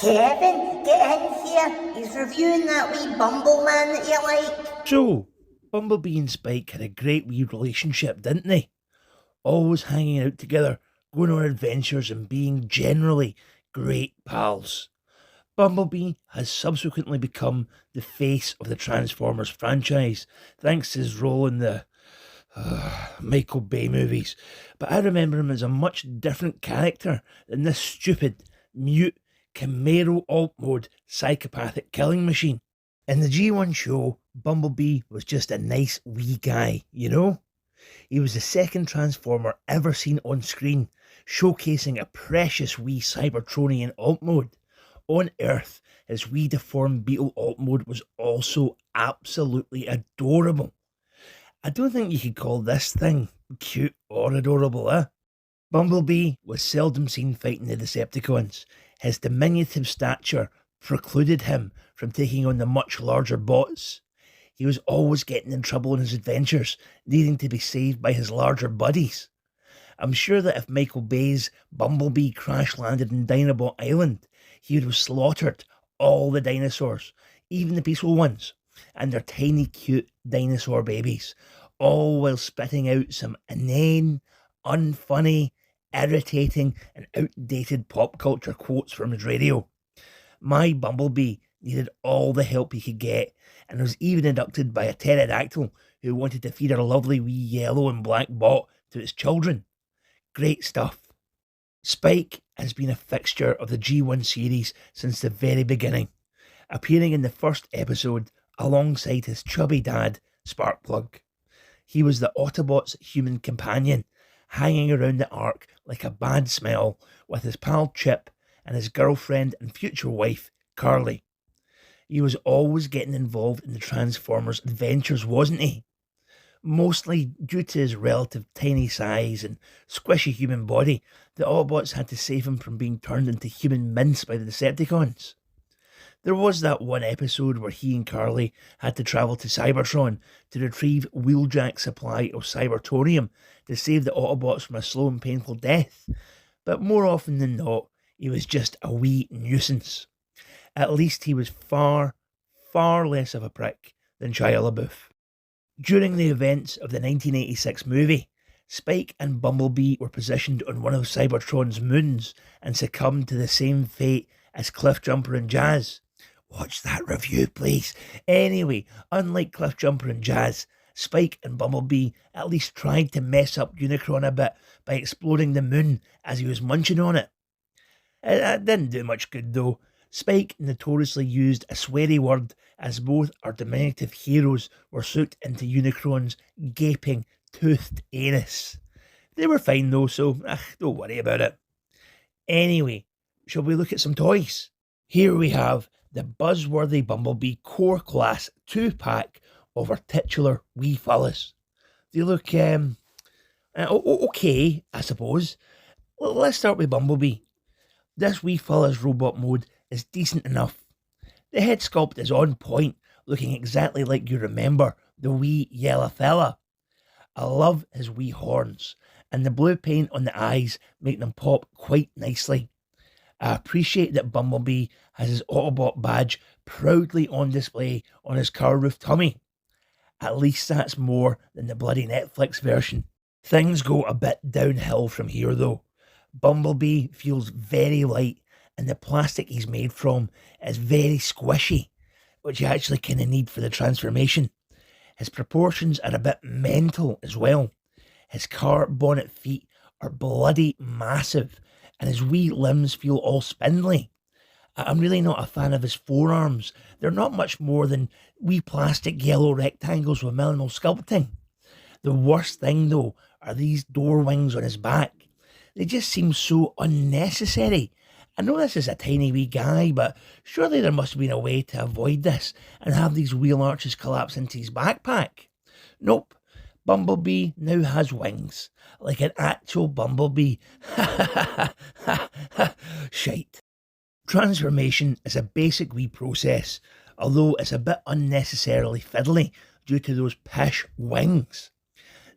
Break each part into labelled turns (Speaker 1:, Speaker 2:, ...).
Speaker 1: Kevin, get in here. He's reviewing that wee Bumbleman that you like.
Speaker 2: So, Bumblebee and Spike had a great wee relationship, didn't they? Always hanging out together, going on adventures and being generally great pals. Bumblebee has subsequently become the face of the Transformers franchise, thanks to his role in the Michael Bay movies. But I remember him as a much different character than this stupid, mute, Camaro alt mode psychopathic killing machine. In the G1 show, Bumblebee was just a nice wee guy, you know? He was the second Transformer ever seen on screen, showcasing a precious wee Cybertronian alt mode. On Earth, his wee deformed Beetle alt mode was also absolutely adorable. I don't think you could call this thing cute or adorable, eh? Bumblebee was seldom seen fighting the Decepticons. His diminutive stature precluded him from taking on the much larger bots. He was always getting in trouble in his adventures, needing to be saved by his larger buddies. I'm sure that if Michael Bay's Bumblebee crash landed in Dinobot Island, he would have slaughtered all the dinosaurs, even the peaceful ones, and their tiny cute dinosaur babies, all while spitting out some inane, unfunny, irritating and outdated pop culture quotes from his radio. My Bumblebee needed all the help he could get, and was even abducted by a pterodactyl who wanted to feed our lovely wee yellow and black bot to its children. Great stuff. Spike has been a fixture of the G1 series since the very beginning, appearing in the first episode alongside his chubby dad, Sparkplug. He was the Autobots' human companion, hanging around the Ark like a bad smell with his pal Chip and his girlfriend and future wife, Carly. He was always getting involved in the Transformers' adventures, wasn't he? Mostly due to his relative tiny size and squishy human body, the Autobots had to save him from being turned into human mince by the Decepticons. There was that one episode where he and Carly had to travel to Cybertron to retrieve Wheeljack's supply of Cybertonium to save the Autobots from a slow and painful death, but more often than not, he was just a wee nuisance. At least he was far, far less of a prick than Shia LaBeouf. During the events of the 1986 movie, Spike and Bumblebee were positioned on one of Cybertron's moons and succumbed to the same fate as Cliffjumper and Jazz. Watch that review, please. Anyway, unlike Cliffjumper and Jazz, Spike and Bumblebee at least tried to mess up Unicron a bit by exploding the moon as he was munching on it. It didn't do much good though. Spike notoriously used a sweary word as both our diminutive heroes were sucked into Unicron's gaping, toothed anus. They were fine though, so don't worry about it. Anyway, shall we look at some toys? Here we have the Buzzworthy Bumblebee Core Class 2-pack of our titular wee fellas. They look, okay, I suppose. Let's start with Bumblebee. This wee fella's robot mode is decent enough. The head sculpt is on point, looking exactly like you remember the wee yellow fella. I love his wee horns, and the blue paint on the eyes make them pop quite nicely. I appreciate that Bumblebee has his Autobot badge proudly on display on his car roof tummy. At least that's more than the bloody Netflix version. Things go a bit downhill from here though. Bumblebee feels very light, and the plastic he's made from is very squishy, which you actually kind of need for the transformation. His proportions are a bit mental as well. His car bonnet feet are bloody massive, and his wee limbs feel all spindly. I'm really not a fan of his forearms. They're not much more than wee plastic yellow rectangles with minimal sculpting. The worst thing though are these door wings on his back. They just seem so unnecessary. I know this is a tiny wee guy, but surely there must have been a way to avoid this and have these wheel arches collapse into his backpack. Nope. Bumblebee now has wings, like an actual bumblebee. Shite. Transformation is a basic wee process, although it's a bit unnecessarily fiddly due to those pish wings.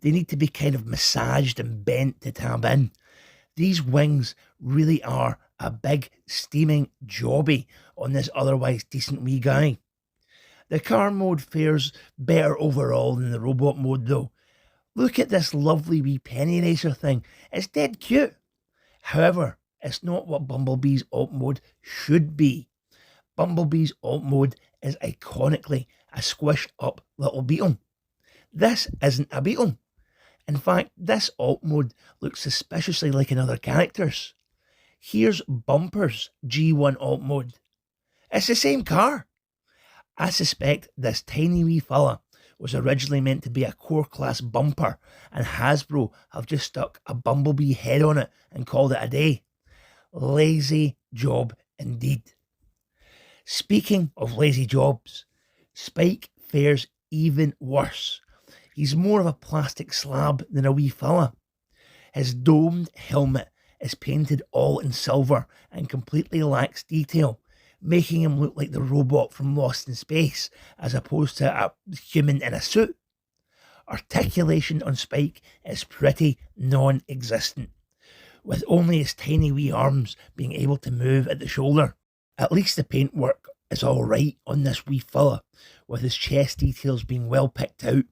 Speaker 2: They need to be kind of massaged and bent to tab in. These wings really are a big steaming jobby on this otherwise decent wee guy. The car mode fares better overall than the robot mode though. Look at this lovely wee penny racer thing, it's dead cute. However, it's not what Bumblebee's alt mode should be. Bumblebee's alt mode is iconically a squished up little beetle. This isn't a beetle. In fact, this alt mode looks suspiciously like another character's. Here's Bumper's G1 alt mode. It's the same car. I suspect this tiny wee fella was originally meant to be a core class bumper, and Hasbro have just stuck a Bumblebee head on it and called it a day. Lazy job indeed. Speaking of lazy jobs, Spike fares even worse. He's more of a plastic slab than a wee fella. His domed helmet is painted all in silver and completely lacks detail, making him look like the robot from Lost in Space as opposed to a human in a suit. Articulation on Spike is pretty non-existent, with only his tiny wee arms being able to move at the shoulder. At least the paintwork is alright on this wee fella, with his chest details being well picked out.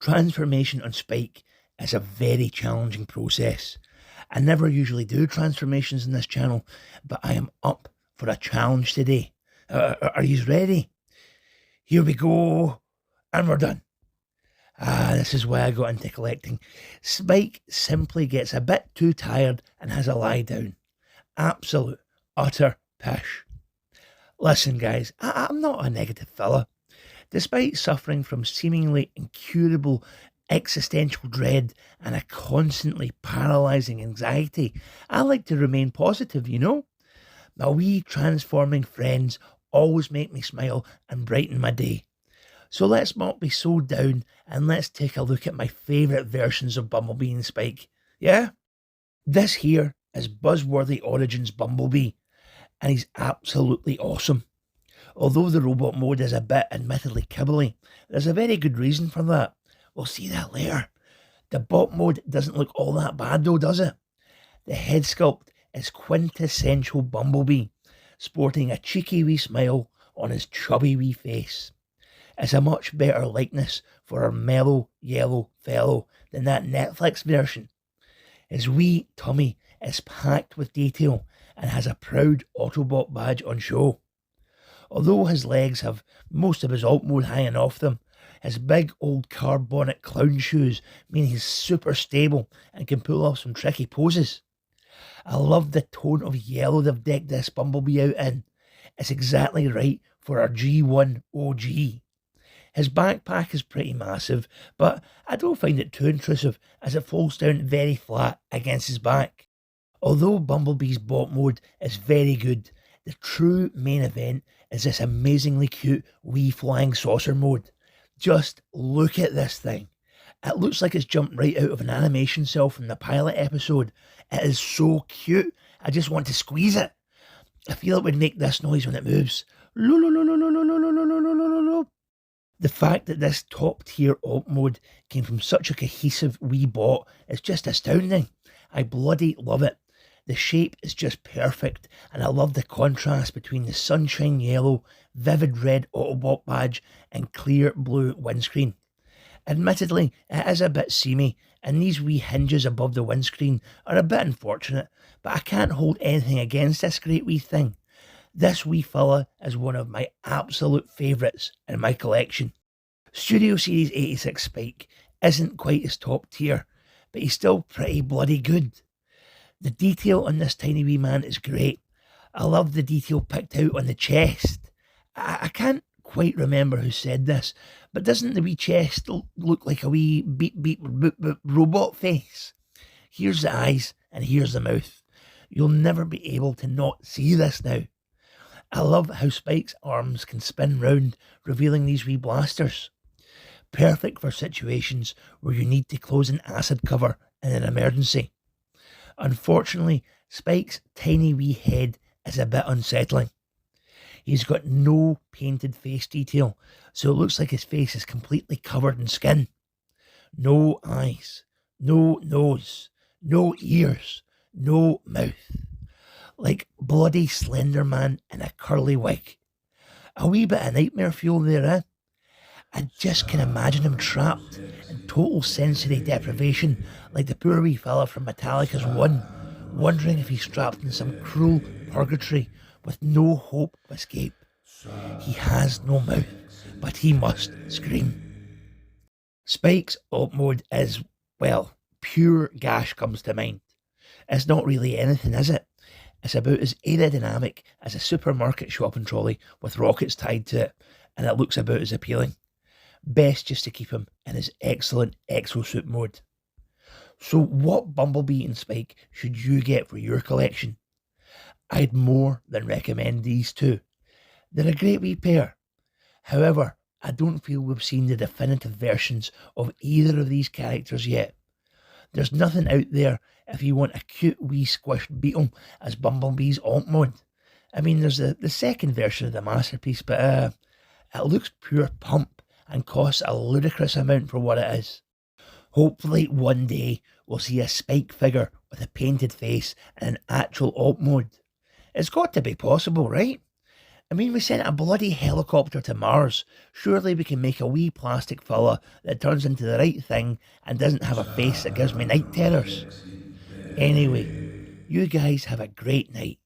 Speaker 2: Transformation on Spike is a very challenging process. I never usually do transformations in this channel, but I am up for a challenge today. Are you ready? Here we go, and we're done. This is why I got into collecting. Spike simply gets a bit too tired and has a lie down. Absolute, utter pish. Listen guys, I'm not a negative fella. Despite suffering from seemingly incurable existential dread and a constantly paralysing anxiety, I like to remain positive, you know? My wee transforming friends always make me smile and brighten my day. So let's not be so down and let's take a look at my favourite versions of Bumblebee and Spike. Yeah? This here is Buzzworthy Origins Bumblebee, and he's absolutely awesome. Although the robot mode is a bit admittedly kibbly, there's a very good reason for that. We'll see that later. The bot mode doesn't look all that bad though, does it? The head sculpt is quintessential Bumblebee, sporting a cheeky wee smile on his chubby wee face. It's a much better likeness for our mellow yellow fellow than that Netflix version. His wee tummy is packed with detail and has a proud Autobot badge on show. Although his legs have most of his alt mode hanging off them, his big old car bonnet clown shoes mean he's super stable and can pull off some tricky poses. I love the tone of yellow they've decked this Bumblebee out in. It's exactly right for our G1 OG. His backpack is pretty massive, but I don't find it too intrusive as it folds down very flat against his back. Although Bumblebee's bot mode is very good, the true main event is this amazingly cute wee flying saucer mode. Just look at this thing. It looks like it's jumped right out of an animation cell from the pilot episode. It is so cute, I just want to squeeze it. I feel it would make this noise when it moves. The fact that this top tier alt mode came from such a cohesive wee bot is just astounding. I bloody love it. The shape is just perfect, and I love the contrast between the sunshine yellow, vivid red Autobot badge and clear blue windscreen. Admittedly, it is a bit seamy, and these wee hinges above the windscreen are a bit unfortunate, but I can't hold anything against this great wee thing. This wee fella is one of my absolute favourites in my collection. Studio Series 86 Spike isn't quite as top tier, but he's still pretty bloody good. The detail on this tiny wee man is great. I love the detail picked out on the chest. I can't quite remember who said this, but doesn't the wee chest look like a wee beep beep boop boop robot face? Here's the eyes and here's the mouth. You'll never be able to not see this now. I love how Spike's arms can spin round, revealing these wee blasters. Perfect for situations where you need to close an acid cover in an emergency. Unfortunately, Spike's tiny wee head is a bit unsettling. He's got no painted face detail, so it looks like his face is completely covered in skin. No eyes, no nose, no ears, no mouth. Like bloody Slender Man in a curly wig. A wee bit of nightmare fuel there, eh? I just can imagine him trapped in total sensory deprivation, like the poor wee fella from Metallica's One, wondering if he's trapped in some cruel purgatory with no hope of escape. He has no mouth, but he must scream. Spike's alt mode is, well, pure gash comes to mind. It's not really anything, is it? It's about as aerodynamic as a supermarket shopping trolley with rockets tied to it, and it looks about as appealing. Best just to keep him in his excellent exosuit mode. So what Bumblebee and Spike should you get for your collection? I'd more than recommend these two. They're a great wee pair. However, I don't feel we've seen the definitive versions of either of these characters yet. There's nothing out there if you want a cute wee squished beetle as Bumblebee's alt mode. I mean, there's the second version of the masterpiece, but it looks pure pump and costs a ludicrous amount for what it is. Hopefully one day we'll see a Spike figure with a painted face and an actual alt mode. It's got to be possible, right? I mean, we sent a bloody helicopter to Mars. Surely we can make a wee plastic fella that turns into the right thing and doesn't have a face that gives me night terrors. Anyway, you guys have a great night.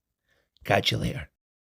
Speaker 2: Catch you later.